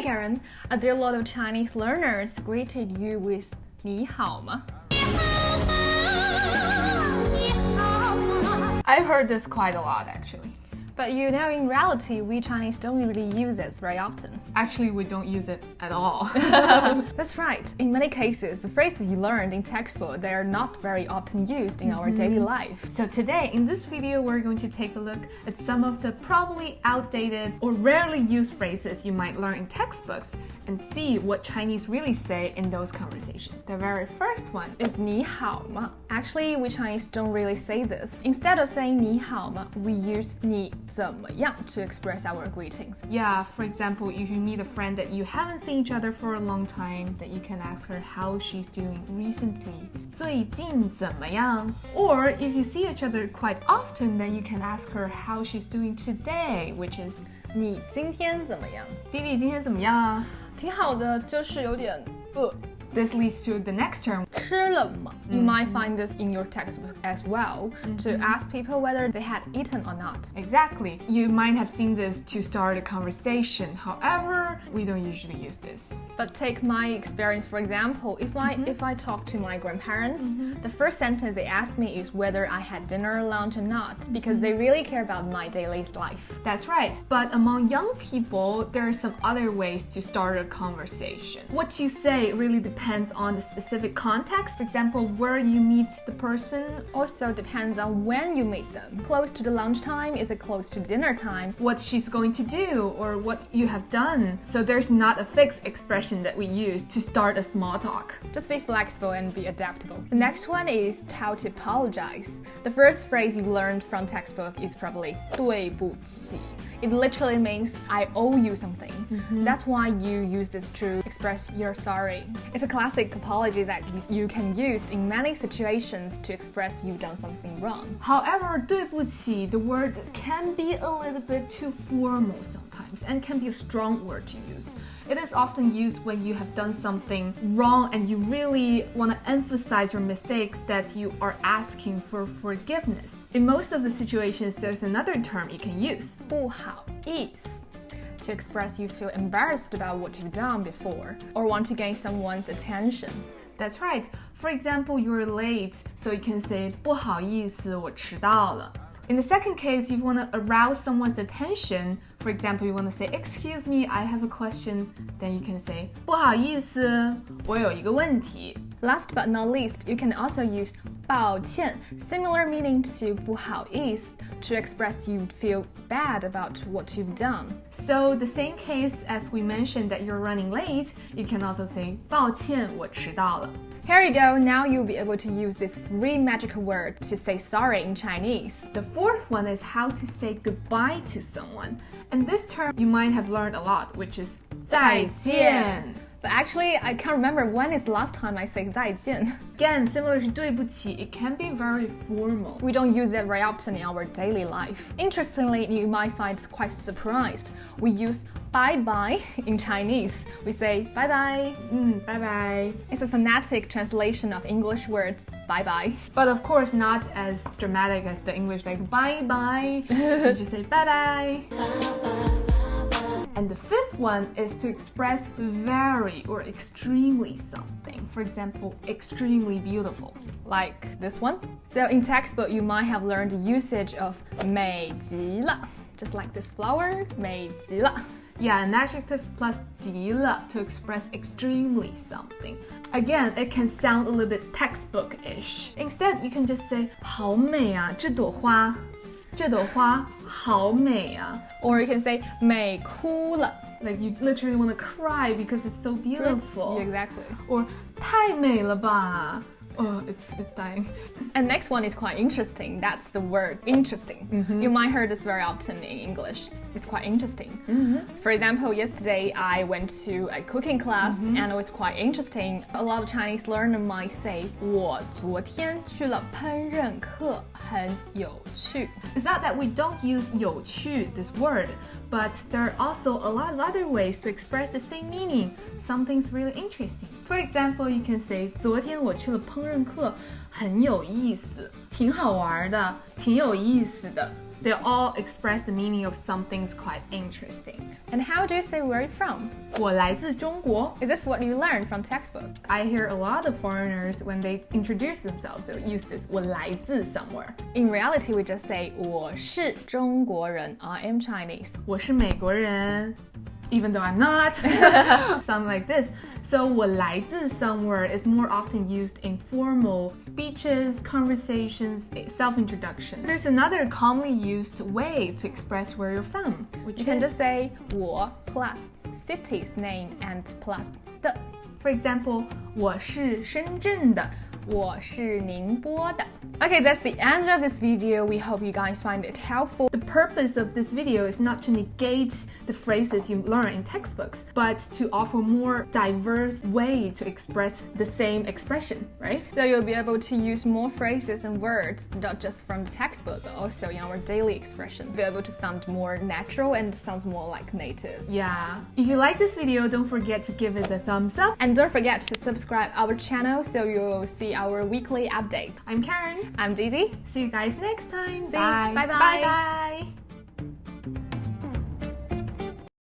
Karen, a dear lot of Chinese learners greeted you with 你好吗? I've heard this quite a lot, actually. But you know, in reality, we Chinese don't really use this very often. Actually, we don't use it at all. That's right. In many cases, the phrases you learned in textbook, they are not very often used in our daily life. So today, in this video, we're going to take a look at some of the probably outdated or rarely used phrases you might learn in textbooks and see what Chinese really say in those conversations. The very first one is 你好吗? Actually, we Chinese don't really say this. Instead of saying 你好吗, we use 你怎么样 to express our greetings. Yeah, for example, if you meet a friend that you haven't seen each other for a long time, that you can ask her how she's doing recently. 最近怎么样? Or if you see each other quite often, then you can ask her how she's doing today, which is 你今天怎么样? 弟弟今天怎么样啊? 挺好的，就是有点饿。This leads to the next term. 吃了吗? You might find this in your textbook as well, to ask people whether they had eaten or not. Exactly. You might have seen this to start a conversation. However, we don't usually use this. But take my experience, for example. If I talk to my grandparents, the first sentence they ask me is whether I had dinner or lunch or not, because they really care about my daily life. That's right. But among young people, there are some other ways to start a conversation. What you say really depends on the specific context. For example, where you meet the person also depends on when you meet them. Close to the lunchtime, is it close to dinner time? What she's going to do or what you have done. So there's not a fixed expression that we use to start a small talk. Just be flexible and be adaptable. The next one is how to apologize. The first phrase you learned from textbook is probably 对不起. It literally means I owe you something. That's why you use this to express you're sorry. It's a classic apology that you can use in many situations to express you've done something wrong. However, 对不起, the word can be a little bit too formal sometimes and can be a strong word to use. It is often used when you have done something wrong and you really want to emphasize your mistake, that you are asking for forgiveness. In most of the situations, there's another term you can use. 不好意思. To express you feel embarrassed about what you've done before or want to gain someone's attention. That's right. For example, you're late, so you can say 不好意思，我迟到了. In the second case, you want to arouse someone's attention. For example, you want to say, excuse me, I have a question. Then you can say 不好意思，我有一个问题. Last but not least, you can also use 抱歉, similar meaning to 不好意思, to express you feel bad about what you've done. So the same case as we mentioned that you're running late, you can also say 抱歉，我迟到了. Here you go, now you'll be able to use this three magical words to say sorry in Chinese. The fourth one is how to say goodbye to someone. And this term you might have learned a lot, which is 再见. But actually, I can't remember when is the last time I say 再见. Again, similar to 对不起, it can be very formal. We don't use it very often in our daily life. Interestingly, you might find quite surprised. We use bye-bye in Chinese. We say bye-bye. Bye-bye. It's a phonetic translation of English words bye-bye. But of course, not as dramatic as the English, like bye-bye. You just say bye-bye. And the fifth one is to express very or extremely something. For example, extremely beautiful. Like this one. So in textbook, you might have learned the usage of 美极了. Just like this flower, 美极了. Yeah, an adjective plus 极了 to express extremely something. Again, it can sound a little bit textbook-ish. Instead, you can just say 好美啊，这朵花。这朵花好美啊. Or you can say 美哭了. Like you literally want to cry because it's so beautiful. Exactly. Or 太美了吧. Oh, it's dying. And next one is quite interesting. That's the word interesting. You might hear this very often in English. It's quite interesting. For example, yesterday I went to a cooking class and it was quite interesting. A lot of Chinese learners might say 我昨天去了烹饪课，很有趣. It's not that we don't use 有趣 this word, but there are also a lot of other ways to express the same meaning. Something's really interesting. For example, you can say 昨天我去了烹饪课，很有意思，挺好玩的，挺有意思的。They all express the meaning of something's quite interesting. And how do you say where you're from? 我来自中国. Is this what you learned from textbook? I hear a lot of foreigners, when they introduce themselves, they'll use this 我来自 somewhere. In reality, we just say 我是中国人. I am Chinese. 我是美国人. Even though I'm not. Something like this. So 我来自 somewhere is more often used in formal speeches, conversations, self-introduction. There's another commonly used way to express where you're from, which You can just say 我 plus city's name and plus 的. For example, 我是深圳的. 我是宁波的. Okay, that's the end of this video. We hope you guys find it helpful. The purpose of this video is not to negate the phrases you learn in textbooks, but to offer more diverse way to express the same expression, right? So you'll be able to use more phrases and words, not just from the textbook, but also in our daily expressions. Be able to sound more natural and sounds more like native. Yeah. If you like this video, don't forget to give it a thumbs up. And don't forget to subscribe our channel so you'll see our weekly update. I'm Karen. I'm Didi. See you guys next time. Bye. Bye-bye. Bye-bye.